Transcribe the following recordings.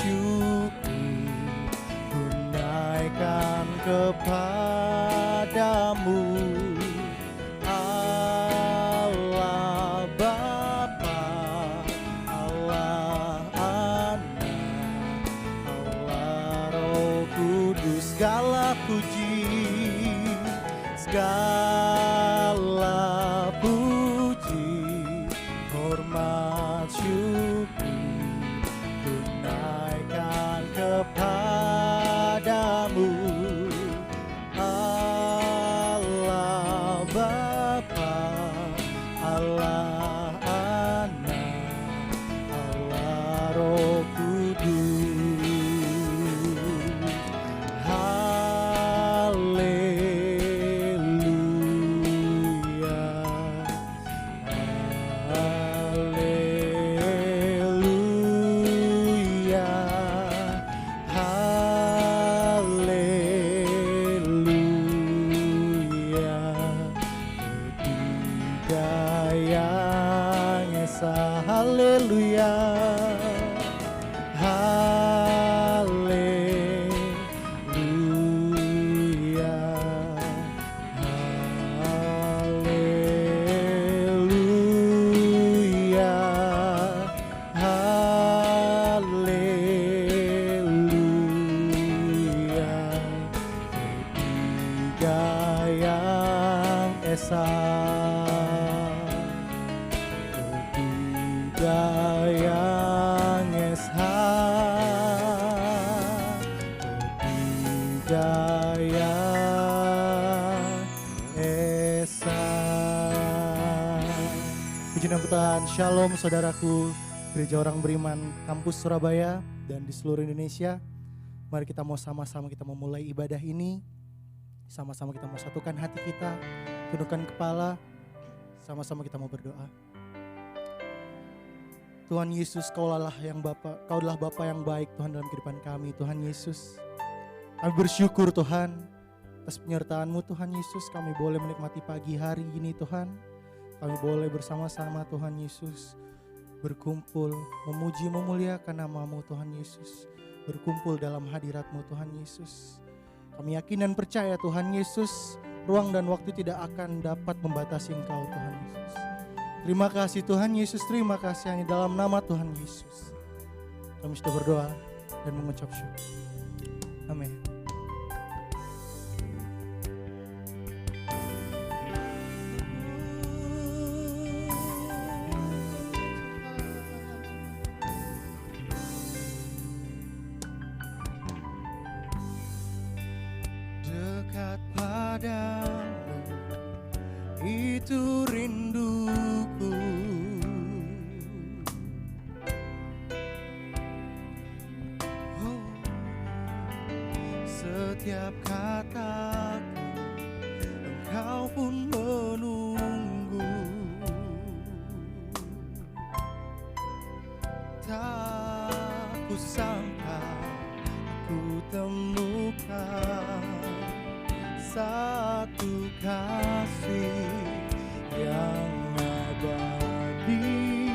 syukur ku naikkan kepadamu, Allah Bapa, Allah Anak, Allah Roh Kudus. Segala puji, segala puji, hormat syukur ku naikkan kepadamu, Allah Bapa, Allah Anak, Allah Roh Kudus. Haleluya, haleluya, haleluya, haleluya. Ketiga yang esa, yang esa, ketiga yang esa. Puji nama Tuhan. Shalom saudaraku, Gereja Orang Beriman Kampus Surabaya dan di seluruh Indonesia. Mari kita mau sama-sama kita memulai ibadah ini. Sama-sama kita mau satukan hati kita, tundukkan kepala, sama-sama kita mau berdoa. Tuhan Yesus, Kaulah Bapa yang baik Tuhan dalam kehidupan kami. Tuhan Yesus, kami bersyukur Tuhan atas penyertaan-Mu Tuhan Yesus. Kami boleh menikmati pagi hari ini Tuhan. Kami boleh bersama-sama Tuhan Yesus berkumpul, memuji memuliakan nama-Mu Tuhan Yesus. Berkumpul dalam hadirat-Mu Tuhan Yesus. Kami yakin dan percaya Tuhan Yesus, ruang dan waktu tidak akan dapat membatasi Engkau Tuhan Yesus. Terima kasih Tuhan Yesus, terima kasih hanya dalam nama Tuhan Yesus kami sudah berdoa dan mengucap syukur. Amin. Dekat padamu itu rinduku, oh, setiap kataku Engkau pun menunggu. Tak kusangka aku temukan satu kasih yang abadi.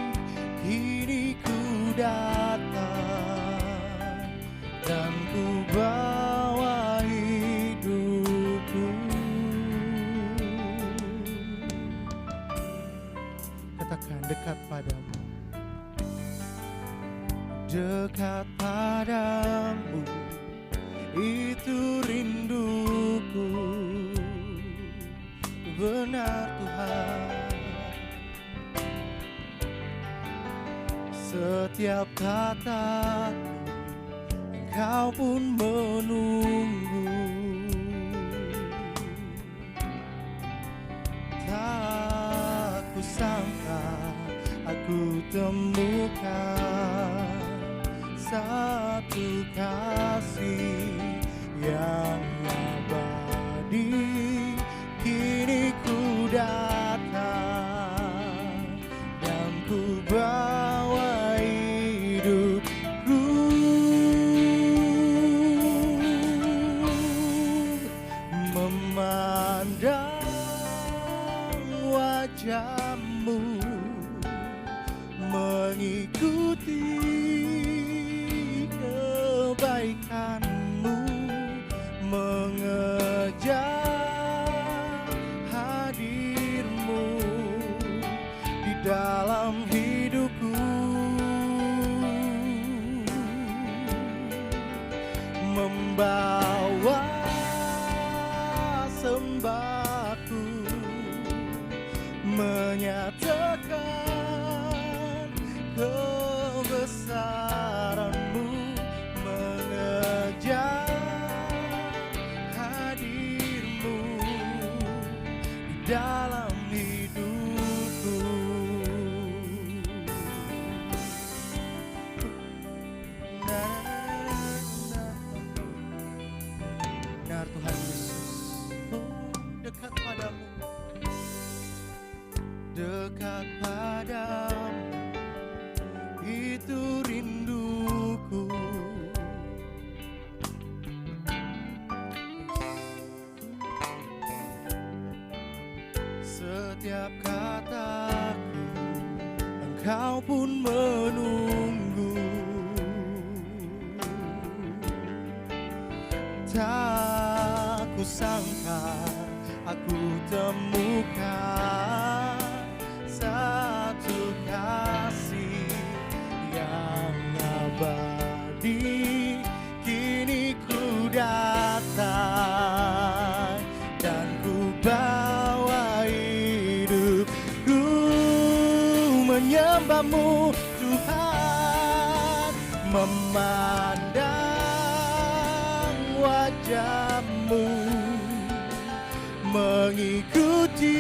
Kini ku datang dan ku bawa hidupku. Katakan, dekat padamu, dekat padamu itu rinduku. Benar Tuhan, setiap kataku Engkau pun menunggu. Tak kusangka aku temukan satu kasih yang abadi. Kini ku datang dan ku bawa hidupku. Memandang wajah-Mu, mengikuti menyatakan kebesaran-Mu, mengejar hadir-Mu di dalam hidupku. Benar Tuhan Yesus, dekat padamu, dekat padamu, itu rinduku. Setiap kataku, Engkau pun menunggu. Tak kusangka aku temukan satu kasih yang abadi. Kini ku datang dan ku bawa hidupku menyembah-Mu Tuhan, memandang wajah-Mu, mengikuti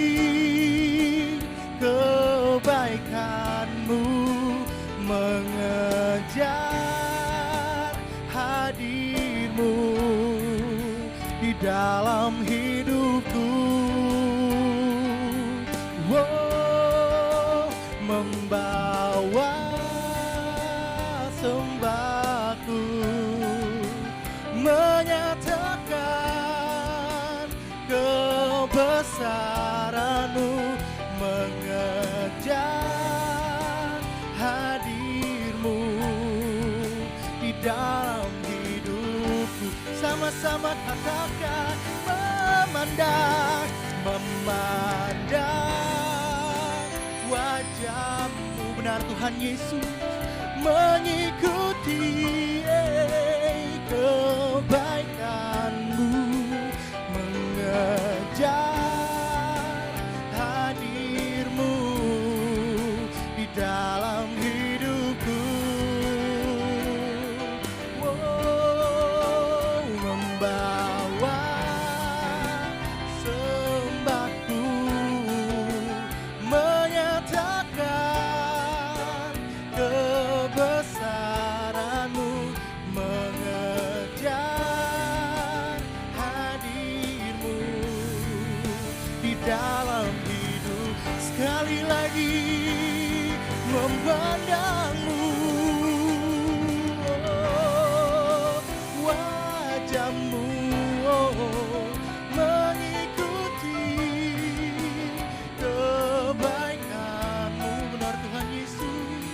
kebaikan-Mu, mengejar hadir-Mu di dalam hidupku. Oh, membawa sembahku, menyatakan kebesaran-Mu, mengejar hadir-Mu di dalam hidupku. Sama-sama katakan, memandang wajah-Mu. Benar Tuhan Yesus, mengikuti kebaikan-Mu, mengejar hadir-Mu di dalam hidupku. Oh, membawa sembahku, menyatakan kebesaran-Mu, mengejar hadir-Mu di dalam hidup. Sekali lagi memandang-Mu, oh, wajah-Mu, oh, mengikuti kebaikan-Mu. Benar Tuhan Yesus,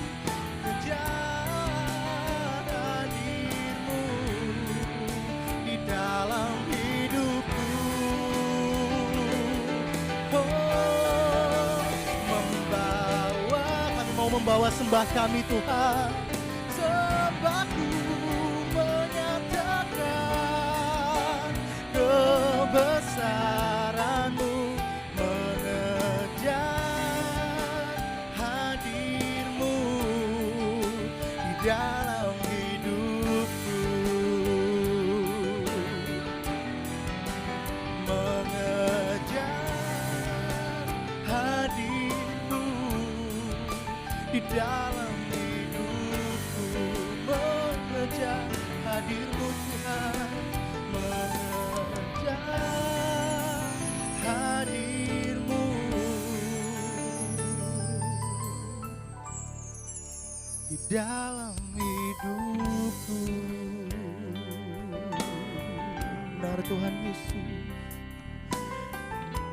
kejar hadir-Mu di dalam hidupku. Oh, kami mau membawa sembah kami Tuhan, sembahku menyatakan kebesaran-Mu, mengejar hadir-Mu di dalam hidupku, mengejar hadir-Mu di dalam hidupku, mengejar hadir-Mu Tuhan, mengejar hadir-Mu di dalam hidupku. Benar Tuhan Yesus,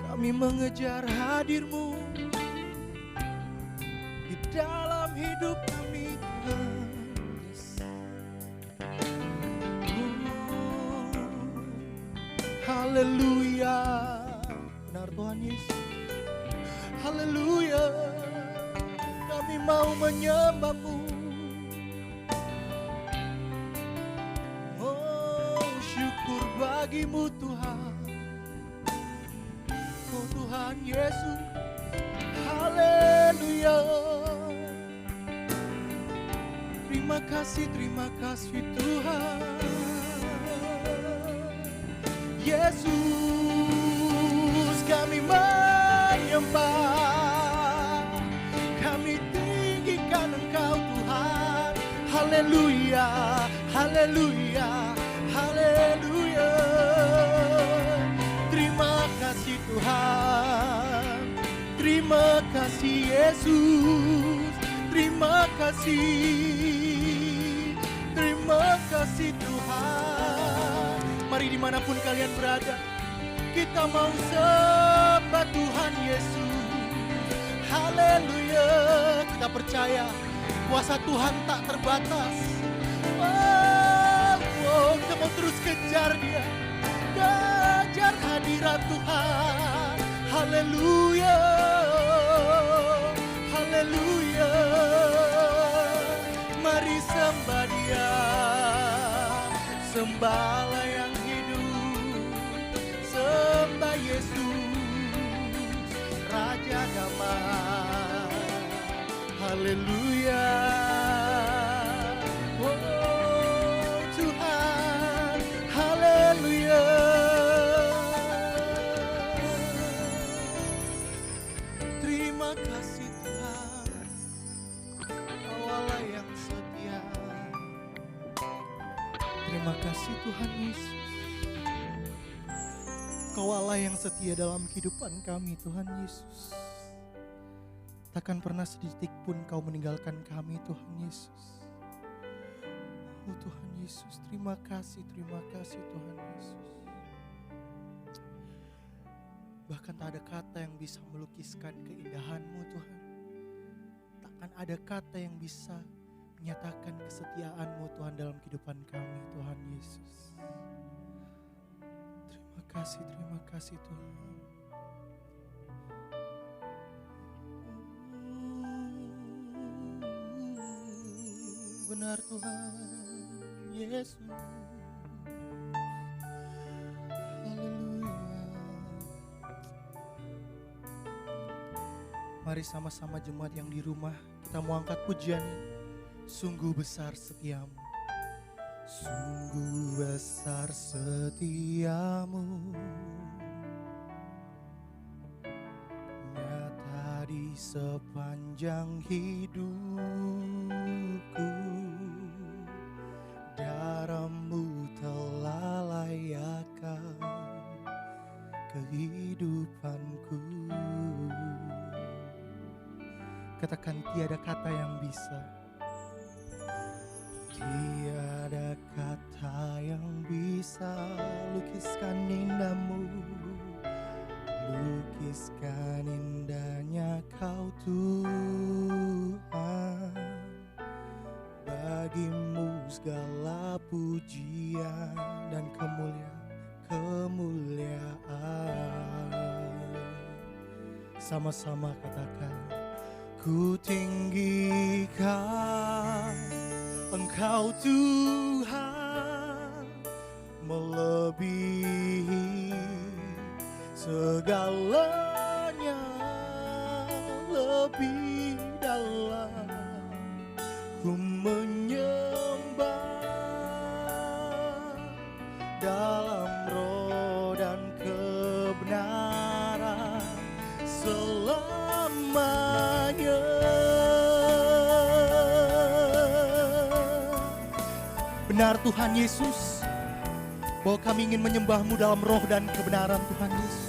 kami mengejar hadir-Mu di dalam hidup kami Tuhan. Haleluya, benar Tuhan Yesus. Haleluya, kami mau menyembah-Mu. Oh, syukur bagi-Mu Tuhan. Oh Tuhan Yesus, terima kasih Tuhan. Yesus, kami menyembah, kami tinggikan Engkau Tuhan. Haleluya, haleluya, haleluya. Terima kasih Tuhan, terima kasih Yesus, terima kasih Tuhan. Mari dimanapun kalian berada, kita mau sembah Tuhan Yesus. Haleluya, kita percaya kuasa Tuhan tak terbatas. Kita mau terus kejar Dia, kejar hadirat Tuhan. Haleluya, haleluya. Mari sembah Dia, sembahlah yang hidup, sembah Yesus, Raja Damai. Haleluya. Oh Tuhan, haleluya. Terima kasih Tuhan, Kau Allah yang setia. Terima kasih Tuhan Yesus, Kau Allah yang setia dalam kehidupan kami Tuhan Yesus. Takkan pernah sedetik pun Kau meninggalkan kami Tuhan Yesus. Oh Tuhan Yesus, terima kasih Tuhan Yesus. Bahkan tak ada kata yang bisa melukiskan keindahan-Mu Tuhan. Takkan ada kata yang bisa menyatakan kesetiaan-Mu Tuhan dalam kehidupan kami Tuhan Yesus. Terima kasih Tuhan. Benar Tuhan Yesus. Haleluya. Mari sama-sama jemaat yang di rumah, kita mau angkat pujian. Sungguh besar setiamu, sungguh besar setiamu, nyata di sepanjang hidupku. Darah-Mu telah layakkan kehidupanku. Katakan, tiada kata yang bisa, tiada kata yang bisa lukiskan indahmu, lukiskan indahnya Kau Tuhan. Bagimu segala pujian dan kemuliaan. Sama-sama katakan, ku tinggikan Engkau Tuhan, melebihi segalanya, lebih dalam ku menyembah dalam roh dan kebenaran selamanya. Benar Tuhan Yesus, bahwa kami ingin menyembah-Mu dalam roh dan kebenaran Tuhan Yesus.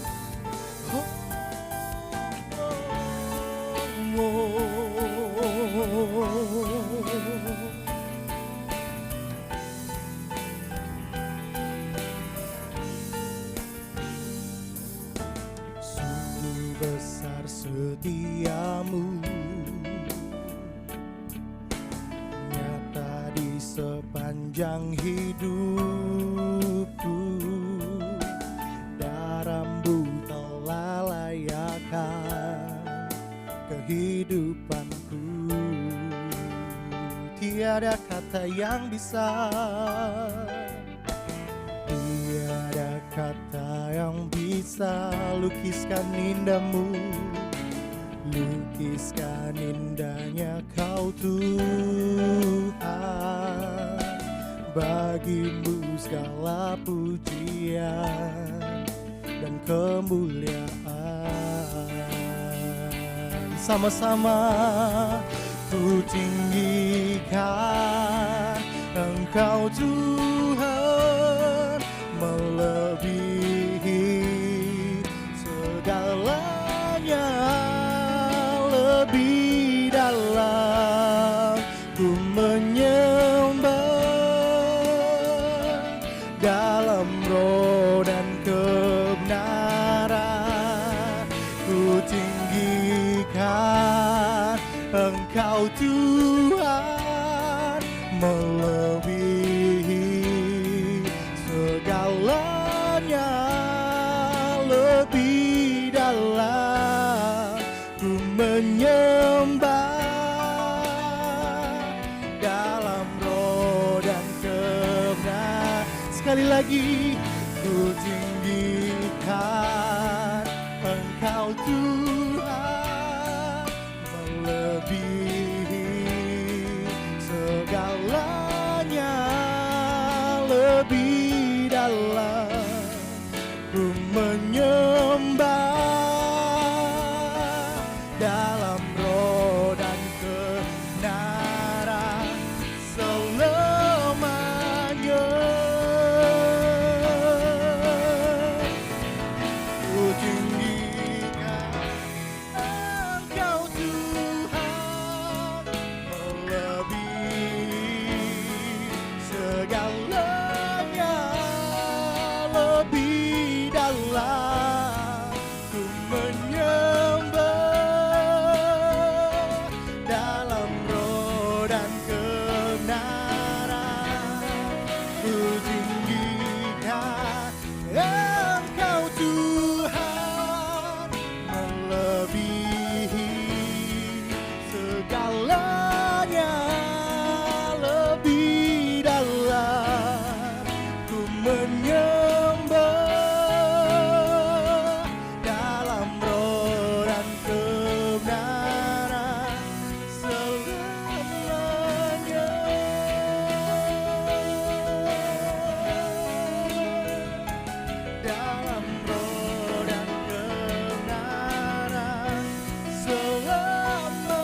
Sungguh besar setiamu, nyata di sepanjang hidupku. Darah-Mu telah layakkan kehidupanku. Tiada kata yang bisa, tiada kata yang bisa lukiskan indahmu, lukiskan lukiskan indahnya Kau Tuhan. Bagimu segala pujian dan kemuliaan. Sama-sama ku tinggikan Engkau Tuhan, melebihi segalanya, lebih dalam ku menyembah dalam roh dan kebenaran. Ku tinggikan Engkau Tuhan, melebihi segalanya, lebih dalam ku menyembah dalam roh dan kebenaran. Sekali lagi ku tinggikan Engkau Tuhan, melebihi segalanya, lebih dalam ku menyembah dalam roh dan kebenaran selamanya. Ku tinggikan Engkau Tuhan, melebihi segalanya, lebih dalam ku menyembah dalam roh dan kebenaran. Ku tinggikan Engkau Tuhan, melebihi segalanya, lebih dalam ku menyembah dalam roh dan kebenaran selamanya. Dalam roh dan kebenaran selamanya.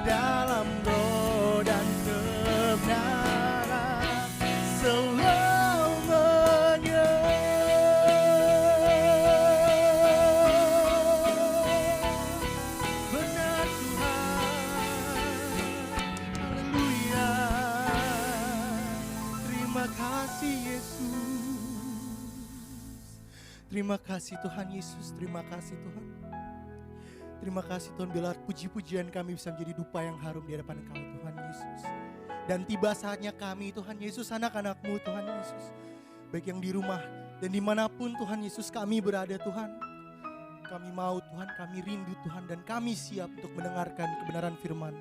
Dalam roh dan kebenaran selamanya. Benar Tuhan, haleluya. Terima kasih Yesus. Terima kasih Tuhan Yesus, terima kasih Tuhan. Terima kasih Tuhan, biar puji-pujian kami bisa menjadi dupa yang harum di hadapan Kau Tuhan Yesus. Dan tiba saatnya kami Tuhan Yesus, anak-anak-Mu Tuhan Yesus, baik yang di rumah dan dimanapun Tuhan Yesus kami berada Tuhan. Kami mau Tuhan, kami rindu Tuhan, dan kami siap untuk mendengarkan kebenaran firman.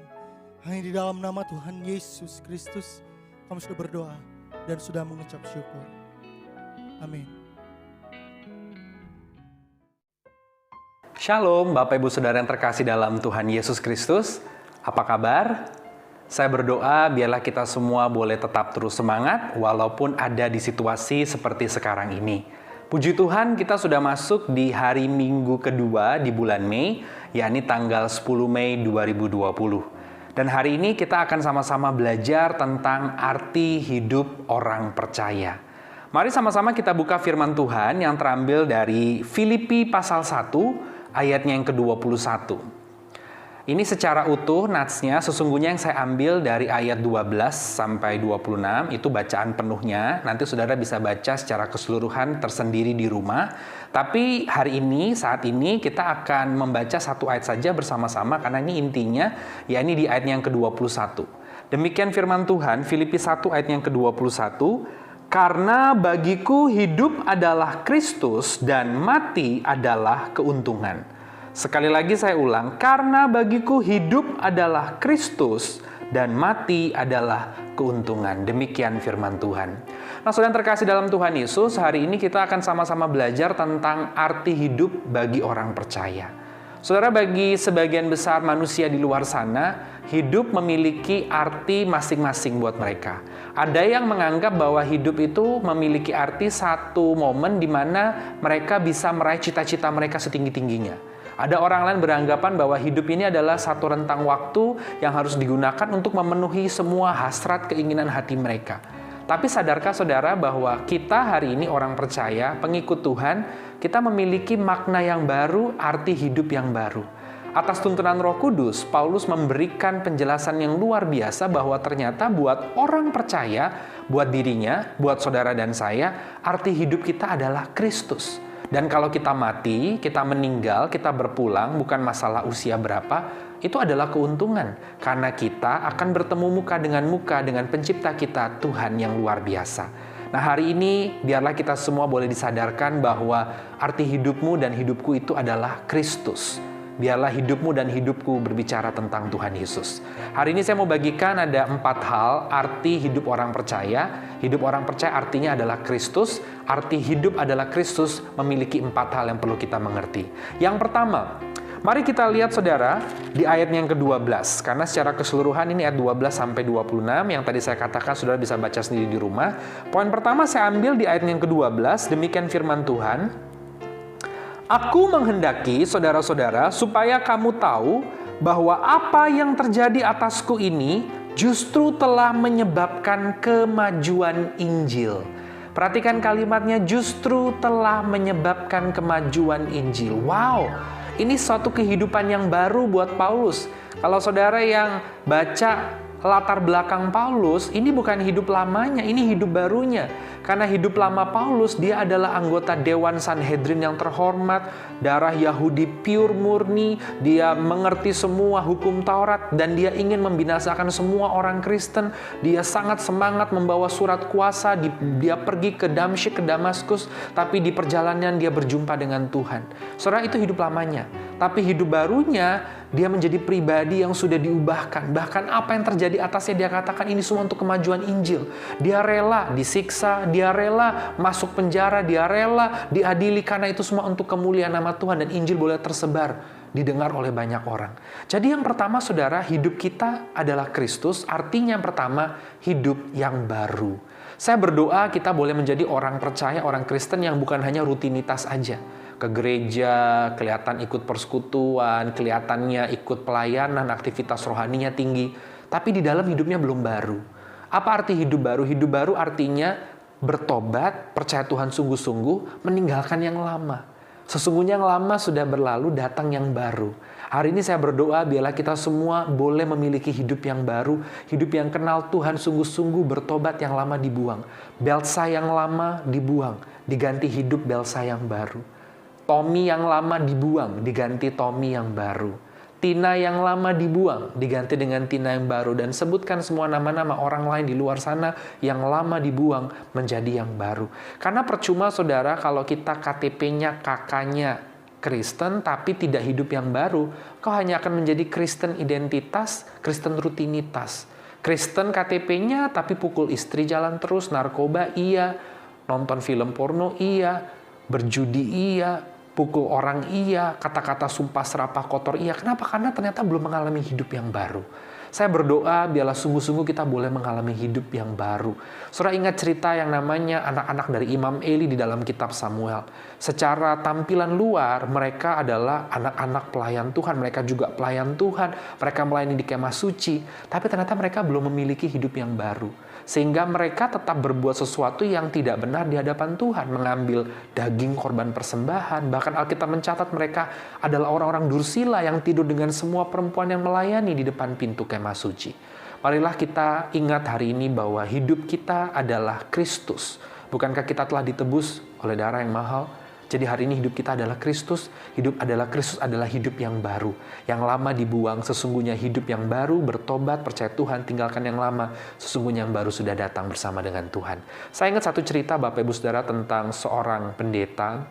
Hanya di dalam nama Tuhan Yesus Kristus kami sudah berdoa dan sudah mengucap syukur. Amin. Shalom Bapak Ibu Saudara yang terkasih dalam Tuhan Yesus Kristus. Apa kabar? Saya berdoa biarlah kita semua boleh tetap terus semangat walaupun ada di situasi seperti sekarang ini. Puji Tuhan, kita sudah masuk di hari Minggu kedua di bulan Mei, yakni tanggal 10 Mei 2020. Dan hari ini kita akan sama-sama belajar tentang arti hidup orang percaya. Mari sama-sama kita buka firman Tuhan yang terambil dari Filipi pasal 1 ayatnya yang ke-21. Ini secara utuh natsnya sesungguhnya yang saya ambil dari ayat 12 sampai 26, itu bacaan penuhnya. Nanti saudara bisa baca secara keseluruhan tersendiri di rumah. Tapi hari ini, saat ini kita akan membaca satu ayat saja bersama-sama karena ini intinya, yakni di ayat yang ke-21. Demikian firman Tuhan, Filipi 1 ayat yang ke-21. Karena bagiku hidup adalah Kristus dan mati adalah keuntungan. Sekali lagi saya ulang, karena bagiku hidup adalah Kristus dan mati adalah keuntungan. Demikian firman Tuhan. Nah, saudara yang terkasih dalam Tuhan Yesus, hari ini kita akan sama-sama belajar tentang arti hidup bagi orang percaya. Saudara, bagi sebagian besar manusia di luar sana, hidup memiliki arti masing-masing buat mereka. Ada yang menganggap bahwa hidup itu memiliki arti satu momen di mana mereka bisa meraih cita-cita mereka setinggi-tingginya. Ada orang lain beranggapan bahwa hidup ini adalah satu rentang waktu yang harus digunakan untuk memenuhi semua hasrat keinginan hati mereka. Tapi sadarkah saudara bahwa kita hari ini orang percaya, pengikut Tuhan, kita memiliki makna yang baru, arti hidup yang baru. Atas tuntunan Roh Kudus, Paulus memberikan penjelasan yang luar biasa bahwa ternyata buat orang percaya, buat dirinya, buat saudara dan saya, arti hidup kita adalah Kristus. Dan kalau kita mati, kita meninggal, kita berpulang, bukan masalah usia berapa, itu adalah keuntungan. Karena kita akan bertemu muka dengan pencipta kita, Tuhan yang luar biasa. Nah, hari ini biarlah kita semua boleh disadarkan bahwa arti hidupmu dan hidupku itu adalah Kristus. Biarlah hidupmu dan hidupku berbicara tentang Tuhan Yesus. Hari ini saya mau bagikan ada 4 hal arti hidup orang percaya. Hidup orang percaya artinya adalah Kristus. Arti hidup adalah Kristus memiliki 4 hal yang perlu kita mengerti. Yang pertama, mari kita lihat saudara di ayat yang ke-12. Karena secara keseluruhan ini ayat 12 sampai 26 yang tadi saya katakan saudara bisa baca sendiri di rumah. Poin pertama saya ambil di ayat yang ke-12, demikian firman Tuhan. Aku menghendaki saudara-saudara supaya kamu tahu bahwa apa yang terjadi atasku ini justru telah menyebabkan kemajuan Injil. Perhatikan kalimatnya, justru telah menyebabkan kemajuan Injil. Wow! Ini suatu kehidupan yang baru buat Paulus. Kalau saudara yang baca latar belakang Paulus, ini bukan hidup lamanya, ini hidup barunya. Karena hidup lama Paulus, dia adalah anggota Dewan Sanhedrin yang terhormat, darah Yahudi pure murni, dia mengerti semua hukum Taurat, dan dia ingin membinasakan semua orang Kristen. Dia sangat semangat membawa surat kuasa, dia pergi ke Damsyik, ke Damaskus, tapi di perjalanan dia berjumpa dengan Tuhan. Saudara, itu hidup lamanya. Tapi hidup barunya, dia menjadi pribadi yang sudah diubahkan. Bahkan apa yang terjadi atasnya dia katakan ini semua untuk kemajuan Injil. Dia rela disiksa, dia rela masuk penjara, dia rela diadili karena itu semua untuk kemuliaan nama Tuhan dan Injil boleh tersebar, didengar oleh banyak orang. Jadi yang pertama saudara, hidup kita adalah Kristus, artinya yang pertama hidup yang baru. Saya berdoa kita boleh menjadi orang percaya, orang Kristen yang bukan hanya rutinitas aja. Ke gereja, kelihatan ikut persekutuan, kelihatannya ikut pelayanan, aktivitas rohaninya tinggi. Tapi di dalam hidupnya belum baru. Apa arti hidup baru? Hidup baru artinya bertobat, percaya Tuhan sungguh-sungguh, meninggalkan yang lama. Sesungguhnya yang lama sudah berlalu, datang yang baru. Hari ini saya berdoa biarlah kita semua boleh memiliki hidup yang baru, hidup yang kenal Tuhan sungguh-sungguh, bertobat yang lama dibuang. Belsa yang lama dibuang, diganti hidup Belsa yang baru. Tommy yang lama dibuang, diganti Tommy yang baru. Tina yang lama dibuang, diganti dengan Tina yang baru. Dan sebutkan semua nama-nama orang lain di luar sana yang lama dibuang menjadi yang baru. Karena percuma saudara kalau kita KTP-nya kakaknya Kristen tapi tidak hidup yang baru, kau hanya akan menjadi Kristen identitas, Kristen rutinitas. Kristen KTP-nya tapi pukul istri jalan terus, narkoba iya, nonton film porno iya, berjudi iya, pukul orang iya, kata-kata sumpah serapah kotor iya. Kenapa? Karena ternyata belum mengalami hidup yang baru. Saya berdoa biarlah sungguh-sungguh kita boleh mengalami hidup yang baru. Saudara ingat cerita yang namanya anak-anak dari Imam Eli di dalam kitab Samuel. Secara tampilan luar mereka adalah anak-anak pelayan Tuhan. Mereka juga pelayan Tuhan. Mereka melayani di kemah suci. Tapi ternyata mereka belum memiliki hidup yang baru. Sehingga mereka tetap berbuat sesuatu yang tidak benar di hadapan Tuhan. Mengambil daging korban persembahan. Bahkan Alkitab mencatat mereka adalah orang-orang dursila yang tidur dengan semua perempuan yang melayani di depan pintu kemah suci. Marilah kita ingat hari ini bahwa hidup kita adalah Kristus. Bukankah kita telah ditebus oleh darah yang mahal? Jadi hari ini hidup kita adalah Kristus. Kristus adalah hidup yang baru. Yang lama dibuang, sesungguhnya hidup yang baru, bertobat, percaya Tuhan, tinggalkan yang lama. Sesungguhnya yang baru sudah datang bersama dengan Tuhan. Saya ingat satu cerita Bapak Ibu Saudara tentang seorang pendeta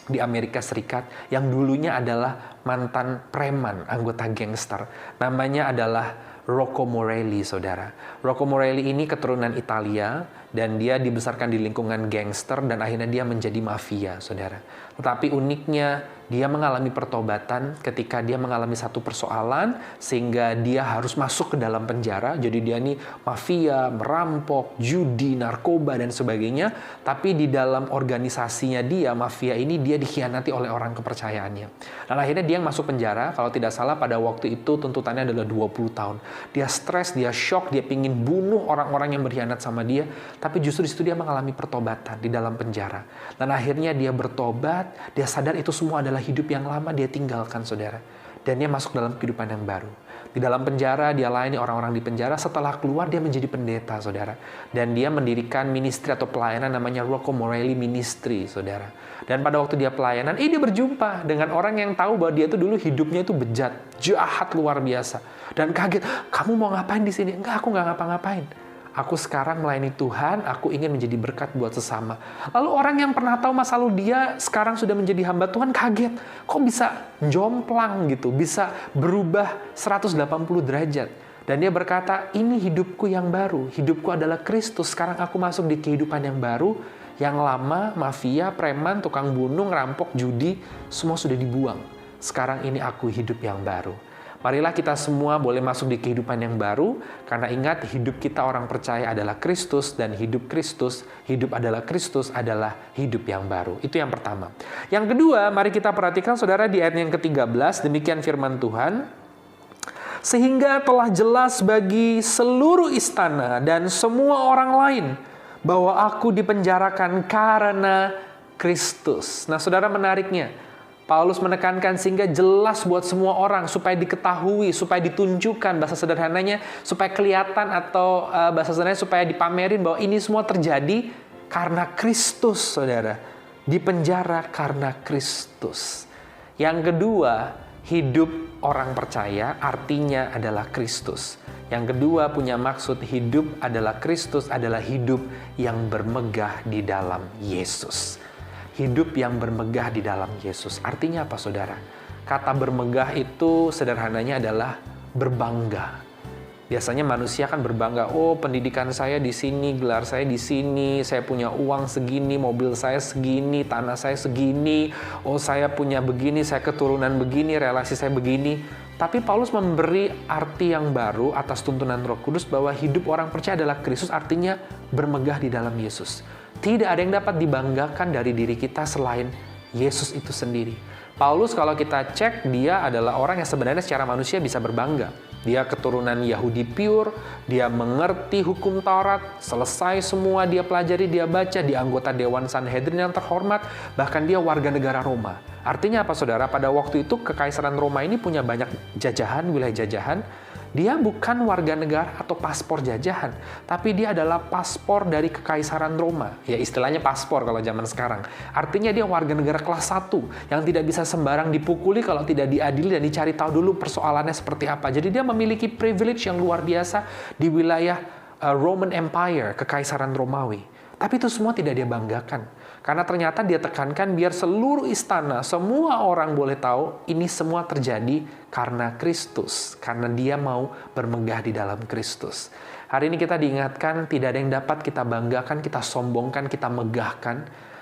di Amerika Serikat yang dulunya adalah mantan preman, anggota gangster. Namanya adalah Rocco Morelli, saudara. Rocco Morelli ini keturunan Italia dan dia dibesarkan di lingkungan gangster dan akhirnya dia menjadi mafia, saudara. Tetapi uniknya dia mengalami pertobatan ketika dia mengalami satu persoalan sehingga dia harus masuk ke dalam penjara. Jadi dia ini mafia, merampok, judi, narkoba dan sebagainya. Tapi di dalam organisasinya dia, mafia ini dia dikhianati oleh orang kepercayaannya. Dan akhirnya dia masuk penjara, kalau tidak salah pada waktu itu tuntutannya adalah 20 tahun. Dia stres, dia shock, dia pingin bunuh orang-orang yang berkhianat sama dia. Tapi justru di situ dia mengalami pertobatan di dalam penjara. Dan akhirnya dia bertobat, dia sadar itu semua adalah hidup yang lama dia tinggalkan, saudara. Dan dia masuk dalam kehidupan yang baru. Di dalam penjara, dia layani orang-orang di penjara. Setelah keluar, dia menjadi pendeta, saudara. Dan dia mendirikan ministry atau pelayanan namanya Rocco Morelli Ministry, saudara. Dan pada waktu dia pelayanan, dia berjumpa dengan orang yang tahu bahwa dia itu dulu hidupnya itu bejat, jahat luar biasa. Dan kaget, kamu mau ngapain di sini? Enggak, aku nggak ngapa-ngapain. Aku sekarang melayani Tuhan, aku ingin menjadi berkat buat sesama. Lalu orang yang pernah tahu masa lalu dia sekarang sudah menjadi hamba Tuhan kaget. Kok bisa jomplang gitu, bisa berubah 180 derajat. Dan dia berkata, ini hidupku yang baru. Hidupku adalah Kristus. Sekarang aku masuk di kehidupan yang baru. Yang lama, mafia, preman, tukang bunuh, rampok, judi, semua sudah dibuang. Sekarang ini aku hidup yang baru. Marilah kita semua boleh masuk di kehidupan yang baru, karena ingat hidup kita orang percaya adalah Kristus, dan hidup adalah Kristus adalah hidup yang baru. Itu yang pertama. Yang kedua, mari kita perhatikan saudara di ayat yang ke-13, demikian firman Tuhan. Sehingga telah jelas bagi seluruh istana dan semua orang lain, bahwa aku dipenjarakan karena Kristus. Nah saudara, menariknya, Paulus menekankan sehingga jelas buat semua orang, supaya diketahui, supaya ditunjukkan, bahasa sederhananya, supaya kelihatan atau bahasa sederhananya supaya dipamerin bahwa ini semua terjadi karena Kristus, saudara. Dipenjara karena Kristus. Yang kedua, hidup orang percaya artinya adalah Kristus. Yang kedua punya maksud hidup adalah Kristus, adalah hidup yang bermegah di dalam Yesus. Hidup yang bermegah di dalam Yesus. Artinya apa, saudara? Kata bermegah itu sederhananya adalah berbangga. Biasanya manusia kan berbangga, oh pendidikan saya di sini, gelar saya di sini, saya punya uang segini, mobil saya segini, tanah saya segini, oh saya punya begini, saya keturunan begini, relasi saya begini. Tapi Paulus memberi arti yang baru atas tuntunan Roh Kudus bahwa hidup orang percaya adalah Kristus, artinya bermegah di dalam Yesus. Tidak ada yang dapat dibanggakan dari diri kita selain Yesus itu sendiri. Paulus kalau kita cek, dia adalah orang yang sebenarnya secara manusia bisa berbangga. Dia keturunan Yahudi pure, dia mengerti hukum Taurat, selesai semua dia pelajari, dia baca, dia anggota Dewan Sanhedrin yang terhormat, bahkan dia warga negara Roma. Artinya apa, saudara? Pada waktu itu Kekaisaran Roma ini punya banyak jajahan, wilayah jajahan. Dia bukan warga negara atau paspor jajahan, tapi dia adalah paspor dari Kekaisaran Roma. Ya istilahnya paspor kalau zaman sekarang. Artinya dia warga negara kelas 1 yang tidak bisa sembarang dipukuli kalau tidak diadili dan dicari tahu dulu persoalannya seperti apa. Jadi dia memiliki privilege yang luar biasa di wilayah Roman Empire, Kekaisaran Romawi. Tapi itu semua tidak dia banggakan. Karena ternyata dia tekankan biar seluruh istana, semua orang boleh tahu ini semua terjadi karena Kristus. Karena dia mau bermegah di dalam Kristus. Hari ini kita diingatkan tidak ada yang dapat kita banggakan, kita sombongkan, kita megahkan.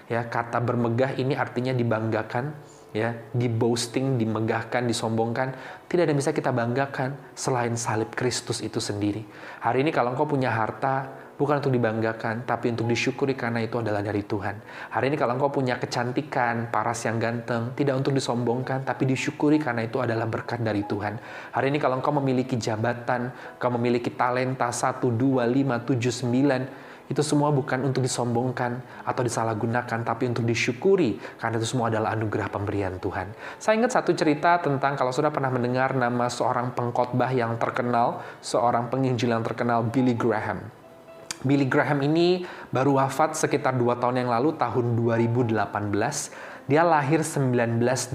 Ya, kata bermegah ini artinya dibanggakan, ya, diboasting, dimegahkan, disombongkan. Tidak ada yang bisa kita banggakan selain salib Kristus itu sendiri. Hari ini kalau engkau punya harta, bukan untuk dibanggakan, tapi untuk disyukuri karena itu adalah dari Tuhan. Hari ini kalau engkau punya kecantikan, paras yang ganteng, tidak untuk disombongkan, tapi disyukuri karena itu adalah berkat dari Tuhan. Hari ini kalau engkau memiliki jabatan, engkau memiliki talenta 1, 2, 5, 7, 9, itu semua bukan untuk disombongkan atau disalahgunakan, tapi untuk disyukuri karena itu semua adalah anugerah pemberian Tuhan. Saya ingat satu cerita tentang, kalau sudah pernah mendengar nama seorang pengkhotbah yang terkenal, seorang penginjil yang terkenal, Billy Graham. Billy Graham ini baru wafat sekitar 2 tahun yang lalu, tahun 2018. Dia lahir 1918.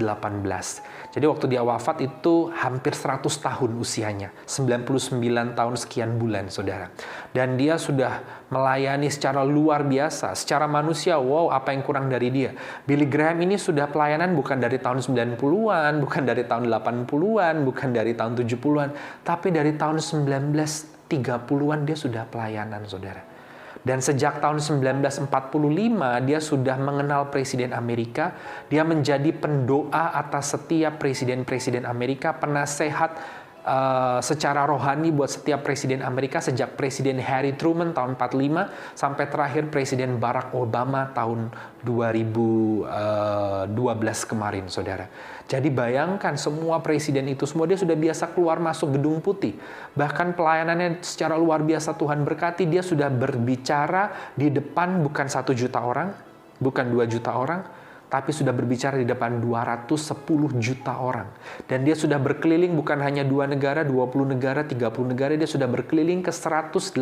Jadi waktu dia wafat itu hampir 100 tahun usianya. 99 tahun sekian bulan, saudara. Dan dia sudah melayani secara luar biasa. Secara manusia, wow, apa yang kurang dari dia. Billy Graham ini sudah pelayanan bukan dari tahun 90-an, bukan dari tahun 80-an, bukan dari tahun 70-an. Tapi dari tahun 1930-an dia sudah pelayanan, saudara. Dan sejak tahun 1945 dia sudah mengenal Presiden Amerika. Dia menjadi pendoa atas setiap presiden-presiden Amerika, penasehat secara rohani buat setiap presiden Amerika sejak Presiden Harry Truman tahun 45 sampai terakhir Presiden Barack Obama tahun 2012 kemarin, saudara. Jadi bayangkan semua presiden itu semua dia sudah biasa keluar masuk gedung putih. Bahkan pelayanannya secara luar biasa Tuhan berkati, dia sudah berbicara di depan bukan 1 juta orang, bukan 2 juta orang, tapi sudah berbicara di depan 210 juta orang. Dan dia sudah berkeliling bukan hanya 2 negara, 20 negara, 30 negara, dia sudah berkeliling ke 185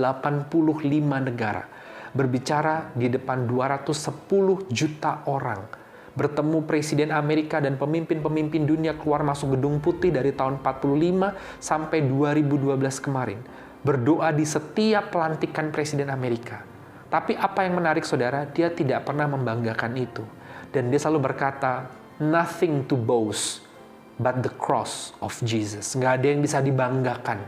negara. Berbicara di depan 210 juta orang. Bertemu Presiden Amerika dan pemimpin-pemimpin dunia keluar masuk gedung putih dari tahun 45 sampai 2012 kemarin. Berdoa di setiap pelantikan Presiden Amerika. Tapi apa yang menarik, saudara, dia tidak pernah membanggakan itu. Dan dia selalu berkata, nothing to boast but the cross of Jesus. Nggak ada yang bisa dibanggakan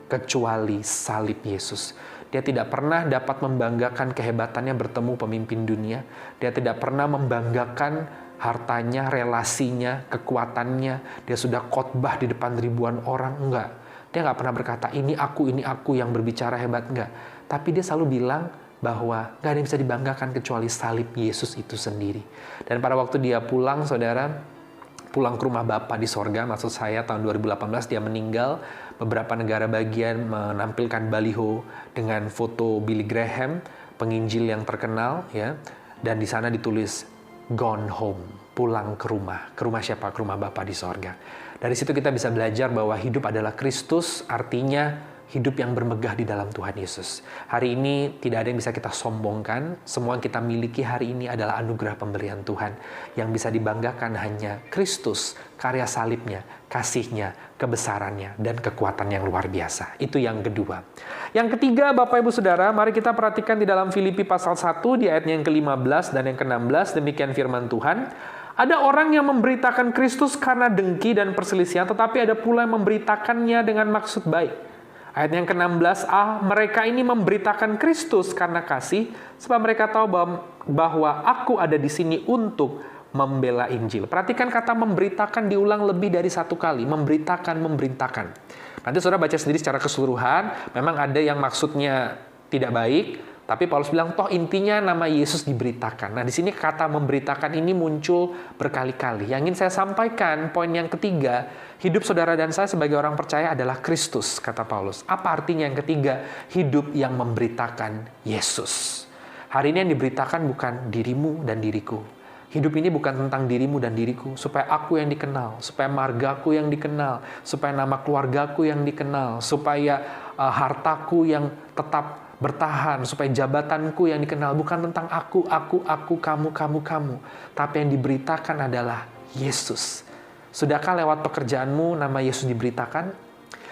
kecuali salib Yesus. Dia tidak pernah dapat membanggakan kehebatannya bertemu pemimpin dunia. Dia tidak pernah membanggakan hartanya, relasinya, kekuatannya. Dia sudah khotbah di depan ribuan orang. Enggak. Dia nggak pernah berkata, ini aku yang berbicara hebat. Enggak. Tapi dia selalu bilang, bahwa gak ada yang bisa dibanggakan kecuali salib Yesus itu sendiri. Dan pada waktu dia pulang, saudara, pulang ke rumah Bapa di sorga, maksud saya tahun 2018 dia meninggal, beberapa negara bagian menampilkan baliho dengan foto Billy Graham, penginjil yang terkenal, ya, dan di sana ditulis, gone home, pulang ke rumah siapa? Ke rumah Bapa di sorga. Dari situ kita bisa belajar bahwa hidup adalah Kristus, artinya hidup yang bermegah di dalam Tuhan Yesus. Hari ini tidak ada yang bisa kita sombongkan. Semua yang kita miliki hari ini adalah anugerah pemberian Tuhan. Yang bisa dibanggakan hanya Kristus, karya salibnya, kasihnya, kebesarannya, dan kekuatan yang luar biasa. Itu yang kedua. Yang ketiga, Bapak Ibu Saudara, mari kita perhatikan di dalam Filipi pasal 1 di ayatnya yang ke-15 dan yang ke-16. Demikian firman Tuhan. Ada orang yang memberitakan Kristus karena dengki dan perselisihan, tetapi ada pula yang memberitakannya dengan maksud baik. Ayat yang ke-16a, mereka ini memberitakan Kristus karena kasih, sebab mereka tahu bahwa aku ada di sini untuk membela Injil. Perhatikan kata memberitakan diulang lebih dari 1 kali, memberitakan. Nanti saudara baca sendiri secara keseluruhan, memang ada yang maksudnya tidak baik, tapi Paulus bilang, toh intinya nama Yesus diberitakan. Nah, di sini kata memberitakan ini muncul berkali-kali. Yang ingin saya sampaikan, poin yang ketiga, hidup saudara dan saya sebagai orang percaya adalah Kristus, kata Paulus. Apa artinya yang ketiga? Hidup yang memberitakan Yesus. Hari ini yang diberitakan bukan dirimu dan diriku. Hidup ini bukan tentang dirimu dan diriku, supaya aku yang dikenal, supaya margaku yang dikenal, supaya nama keluargaku yang dikenal, supaya hartaku yang tetap bertahan, supaya jabatanku yang dikenal. Bukan tentang aku, kamu. Tapi yang diberitakan adalah Yesus. Sudahkah lewat pekerjaanmu nama Yesus diberitakan?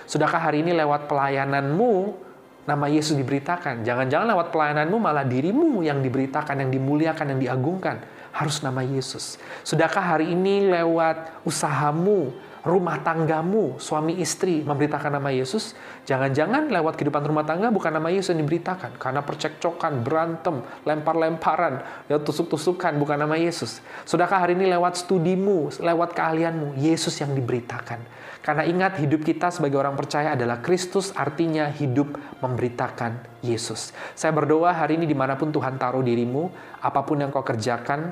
Sudahkah hari ini lewat pelayananmu nama Yesus diberitakan? Jangan-jangan lewat pelayananmu malah dirimu yang diberitakan, yang dimuliakan, yang diagungkan. Harus nama Yesus. Sudahkah hari ini lewat usahamu, rumah tanggamu, suami istri memberitakan nama Yesus? Jangan-jangan lewat kehidupan rumah tangga bukan nama Yesus yang diberitakan. Karena percekcokan, berantem, lempar-lemparan, ya, tusuk-tusukan, bukan nama Yesus. Sudahkah hari ini lewat studimu, lewat keahlianmu, Yesus yang diberitakan? Karena ingat, hidup kita sebagai orang percaya adalah Kristus, artinya hidup memberitakan Yesus. Saya berdoa hari ini dimanapun Tuhan taruh dirimu, apapun yang kau kerjakan,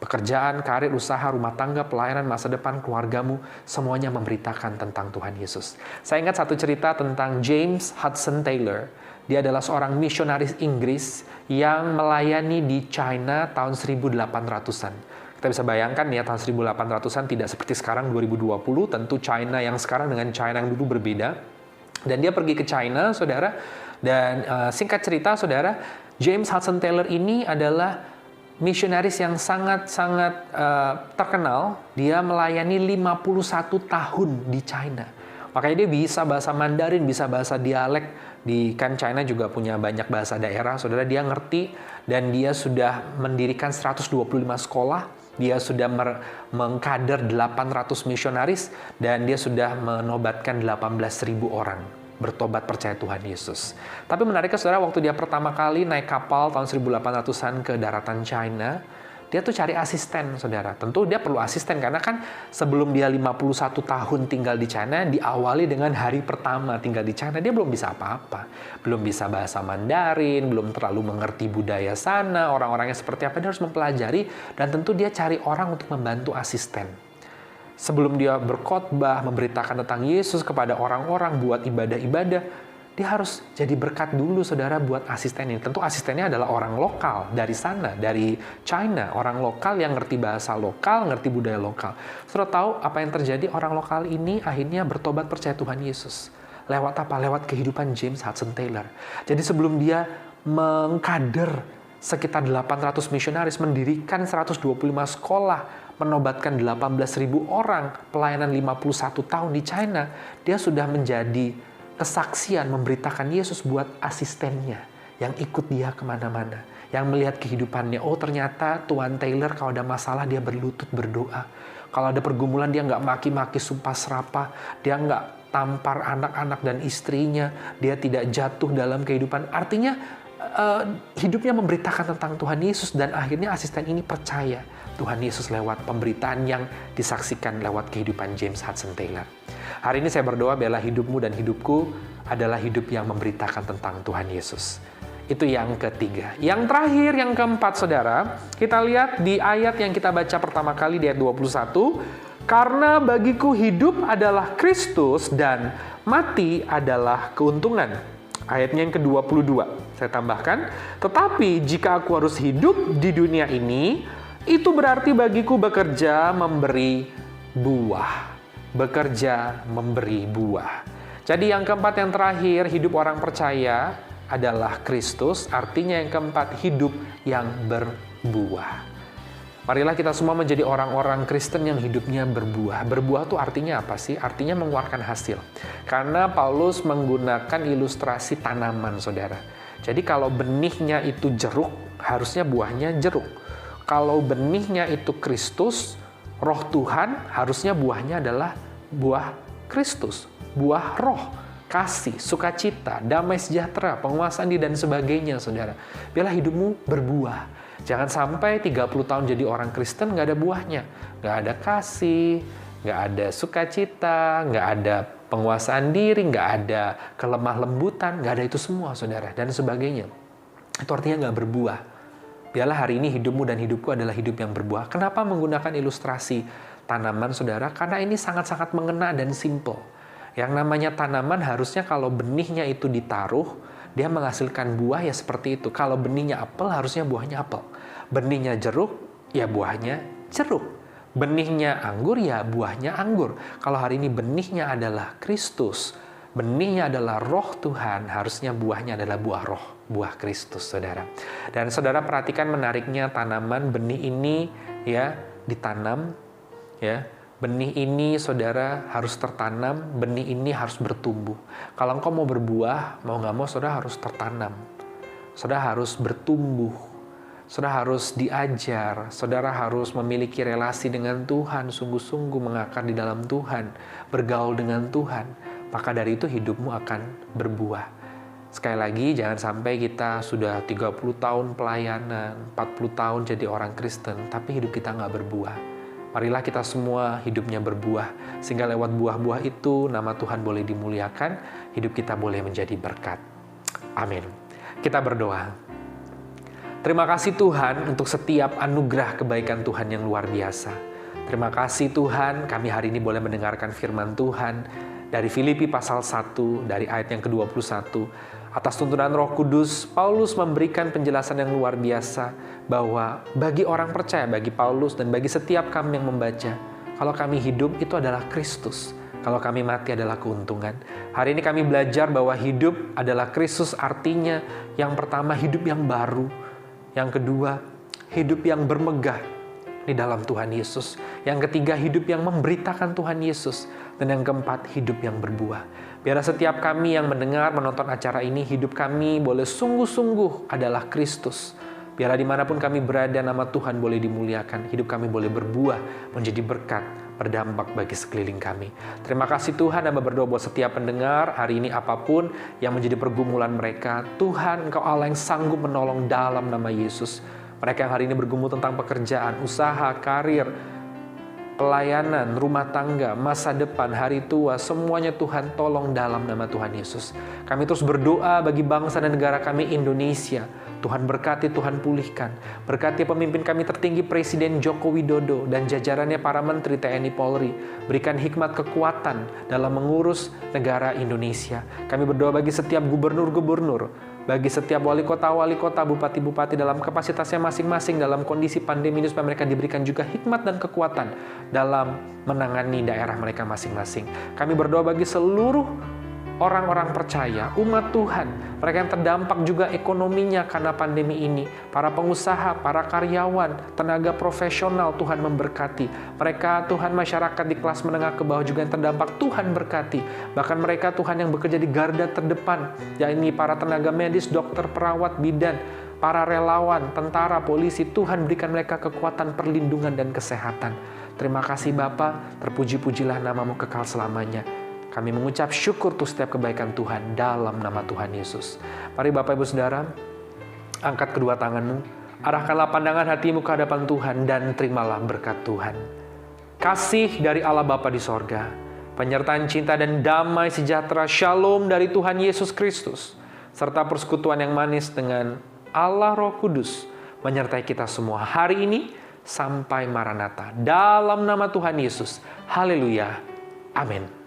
pekerjaan, karir, usaha, rumah tangga, pelayanan, masa depan, keluargamu, semuanya memberitakan tentang Tuhan Yesus. Saya ingat satu cerita tentang James Hudson Taylor. Dia adalah seorang misionaris Inggris yang melayani di China tahun 1800-an. Kita bisa bayangkan ya, tahun 1800-an tidak seperti sekarang 2020, tentu China yang sekarang dengan China yang dulu berbeda. Dan dia pergi ke China, saudara, dan singkat cerita, saudara, James Hudson Taylor ini adalah misionaris yang sangat-sangat terkenal. Dia melayani 51 tahun di China. Makanya dia bisa bahasa Mandarin, bisa bahasa dialek. Kan China juga punya banyak bahasa daerah, saudara. Dia ngerti dan dia sudah mendirikan 125 sekolah. Dia sudah mengkader 800 misionaris dan dia sudah menobatkan 18.000 orang bertobat percaya Tuhan Yesus. Tapi menariknya saudara, waktu dia pertama kali naik kapal tahun 1800-an ke daratan China, dia tuh cari asisten, saudara. Tentu dia perlu asisten karena kan sebelum dia 51 tahun tinggal di China, diawali dengan hari pertama tinggal di China, dia belum bisa apa-apa. Belum bisa bahasa Mandarin, belum terlalu mengerti budaya sana, orang-orangnya seperti apa, dia harus mempelajari, dan tentu dia cari orang untuk membantu asisten. Sebelum dia berkhotbah, memberitakan tentang Yesus kepada orang-orang, buat ibadah-ibadah, dia harus jadi berkat dulu, saudara, buat asisten ini. Tentu asistennya adalah orang lokal dari sana, dari China. Orang lokal yang ngerti bahasa lokal, ngerti budaya lokal. Saudara tahu apa yang terjadi? Orang lokal ini akhirnya bertobat percaya Tuhan Yesus. Lewat apa? Lewat kehidupan James Hudson Taylor. Jadi sebelum dia mengkader sekitar 800 misionaris, mendirikan 125 sekolah, menobatkan 18.000 orang, pelayanan 51 tahun di China, dia sudah menjadi kesaksian memberitakan Yesus buat asistennya yang ikut dia kemana-mana, yang melihat kehidupannya. Oh, ternyata Tuan Taylor kalau ada masalah dia berlutut berdoa. Kalau ada pergumulan dia nggak maki-maki sumpah serapah, dia nggak tampar anak-anak dan istrinya, dia tidak jatuh dalam kehidupan. Artinya hidupnya memberitakan tentang Tuhan Yesus, dan akhirnya asisten ini percaya Tuhan Yesus lewat pemberitaan yang disaksikan lewat kehidupan James Hudson Taylor. Hari ini saya berdoa biarlah hidupmu dan hidupku adalah hidup yang memberitakan tentang Tuhan Yesus. Itu yang ketiga. Yang terakhir, yang keempat, saudara, kita lihat di ayat yang kita baca pertama kali di ayat 21. Karena bagiku hidup adalah Kristus dan mati adalah keuntungan. Ayatnya yang ke-22, saya tambahkan. Tetapi jika aku harus hidup di dunia ini, itu berarti bagiku bekerja memberi buah. Bekerja memberi buah. Jadi yang keempat, yang terakhir, hidup orang percaya adalah Kristus. Artinya yang keempat, hidup yang berbuah. Marilah kita semua menjadi orang-orang Kristen yang hidupnya berbuah. Berbuah itu artinya apa sih? Artinya mengeluarkan hasil. Karena Paulus menggunakan ilustrasi tanaman, saudara. Jadi kalau benihnya itu jeruk, harusnya buahnya jeruk. Kalau benihnya itu Kristus, Roh Tuhan, harusnya buahnya adalah buah Kristus, buah roh, kasih, sukacita, damai sejahtera, penguasaan diri, dan sebagainya, saudara. Biarlah hidupmu berbuah. Jangan sampai 30 tahun jadi orang Kristen nggak ada buahnya. Nggak ada kasih, nggak ada sukacita, nggak ada penguasaan diri, nggak ada kelemah lembutan, nggak ada itu semua, saudara, dan sebagainya. Itu artinya nggak berbuah. Biarlah hari ini hidupmu dan hidupku adalah hidup yang berbuah. Kenapa menggunakan ilustrasi tanaman, saudara? Karena ini sangat-sangat mengena dan simple. Yang namanya tanaman harusnya kalau benihnya itu ditaruh, dia menghasilkan buah ya seperti itu. Kalau benihnya apel, harusnya buahnya apel. Benihnya jeruk, ya buahnya jeruk. Benihnya anggur, ya buahnya anggur. Kalau hari ini benihnya adalah Kristus, benihnya adalah Roh Tuhan, harusnya buahnya adalah buah roh, buah Kristus, saudara. Dan saudara perhatikan menariknya, tanaman benih ini ya ditanam, ya. Benih ini, saudara, harus tertanam, benih ini harus bertumbuh. Kalau engkau mau berbuah, mau nggak mau, saudara harus tertanam. Saudara harus bertumbuh. Saudara harus diajar. Saudara harus memiliki relasi dengan Tuhan, sungguh-sungguh mengakar di dalam Tuhan, bergaul dengan Tuhan. Maka dari itu hidupmu akan berbuah. Sekali lagi, jangan sampai kita sudah 30 tahun pelayanan, 40 tahun jadi orang Kristen, tapi hidup kita nggak berbuah. Marilah kita semua hidupnya berbuah, sehingga lewat buah-buah itu nama Tuhan boleh dimuliakan, hidup kita boleh menjadi berkat. Amin. Kita berdoa. Terima kasih Tuhan untuk setiap anugerah kebaikan Tuhan yang luar biasa. Terima kasih Tuhan, kami hari ini boleh mendengarkan firman Tuhan dari Filipi pasal 1, dari ayat yang ke-21. Atas tuntunan Roh Kudus, Paulus memberikan penjelasan yang luar biasa bahwa bagi orang percaya, bagi Paulus dan bagi setiap kami yang membaca, kalau kami hidup itu adalah Kristus, kalau kami mati adalah keuntungan. Hari ini kami belajar bahwa hidup adalah Kristus, artinya yang pertama hidup yang baru, yang kedua hidup yang bermegah di dalam Tuhan Yesus. Yang ketiga, hidup yang memberitakan Tuhan Yesus. Dan yang keempat, hidup yang berbuah. Biarlah setiap kami yang mendengar, menonton acara ini, hidup kami boleh sungguh-sungguh adalah Kristus. Biarlah dimanapun kami berada, nama Tuhan boleh dimuliakan. Hidup kami boleh berbuah, menjadi berkat, berdampak bagi sekeliling kami. Terima kasih Tuhan, Hamba berdoa buat setiap pendengar hari ini apapun yang menjadi pergumulan mereka. Tuhan, Engkau Allah yang sanggup menolong dalam nama Yesus. Mereka yang hari ini bergumul tentang pekerjaan, usaha, karir, pelayanan, rumah tangga, masa depan, hari tua, semuanya Tuhan tolong dalam nama Tuhan Yesus. Kami terus berdoa bagi bangsa dan negara kami Indonesia. Tuhan berkati, Tuhan pulihkan. Berkati pemimpin kami tertinggi Presiden Joko Widodo dan jajarannya para Menteri TNI Polri. Berikan hikmat kekuatan dalam mengurus negara Indonesia. Kami berdoa bagi setiap gubernur-gubernur, bagi setiap wali kota, bupati-bupati dalam kapasitasnya masing-masing dalam kondisi pandemi ini, supaya mereka diberikan juga hikmat dan kekuatan dalam menangani daerah mereka masing-masing. Kami berdoa bagi seluruh orang-orang percaya, umat Tuhan, mereka yang terdampak juga ekonominya karena pandemi ini, para pengusaha, para karyawan, tenaga profesional, Tuhan memberkati. Mereka, Tuhan, masyarakat di kelas menengah ke bawah juga yang terdampak, Tuhan berkati. Bahkan mereka, Tuhan, yang bekerja di garda terdepan, yakni para tenaga medis, dokter, perawat, bidan, para relawan, tentara, polisi, Tuhan berikan mereka kekuatan, perlindungan, dan kesehatan. Terima kasih Bapa, terpuji-pujilah namamu kekal selamanya. Kami mengucap syukur untuk setiap kebaikan Tuhan dalam nama Tuhan Yesus. Mari Bapak Ibu Saudara, angkat kedua tanganmu, arahkanlah pandangan hatimu ke hadapan Tuhan dan terimalah berkat Tuhan. Kasih dari Allah Bapa di sorga, penyertaan cinta dan damai sejahtera, shalom dari Tuhan Yesus Kristus, serta persekutuan yang manis dengan Allah Roh Kudus, menyertai kita semua hari ini sampai Maranatha. Dalam nama Tuhan Yesus, haleluya, amin.